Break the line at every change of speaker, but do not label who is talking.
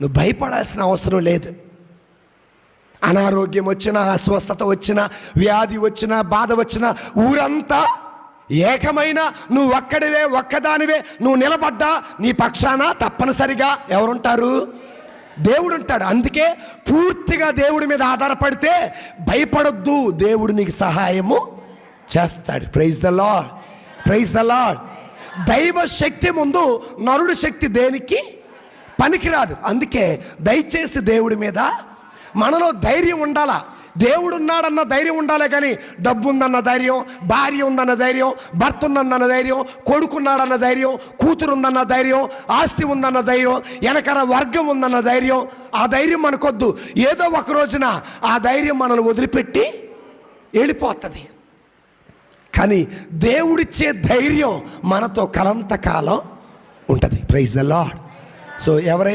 నువ్వు భయపడాల్సిన అవసరం లేదు. అనారోగ్యం వచ్చినా, అస్వస్థత వచ్చినా, వ్యాధి వచ్చినా, బాధ వచ్చినా, ఊరంతా ఏకమైన నువ్వు ఒక్కడివే, ఒక్కదానివే నువ్వు నిలబడ్డా నీ పక్షాన తప్పనిసరిగా ఎవరుంటారు? దేవుడు ఉంటాడు. అందుకే పూర్తిగా దేవుడి మీద ఆధారపడితే భయపడొద్దు, దేవుడు నీకు సహాయము చేస్తాడు. Praise the lord, praise the lord. దైవ శక్తి ముందు నరుడి శక్తి దేనికి పనికిరాదు. అందుకే దయచేసి దేవుడి మీద మనలో ధైర్యం ఉండాలా. దేవుడు ఉన్నాడన్న ధైర్యం ఉండాలి, కానీ డబ్బు ఉందన్న ధైర్యం, భార్య ఉందన్న ధైర్యం, భర్త ఉందన్న ధైర్యం, కొడుకున్నాడన్న ధైర్యం, కూతురు ఉందన్న ధైర్యం, ఆస్తి ఉందన్న ధైర్యం, వెనకర వర్గం ఉందన్న ధైర్యం, ఆ ధైర్యం మనకొద్దు. ఏదో ఒక రోజున ఆ ధైర్యం మనల్ని వదిలిపెట్టి వెళ్ళిపోతుంది. కానీ దేవుడిచ్చే ధైర్యం మనతో కలంతకాలం ఉంటుంది. Praise the lord. సో ఎవరైనా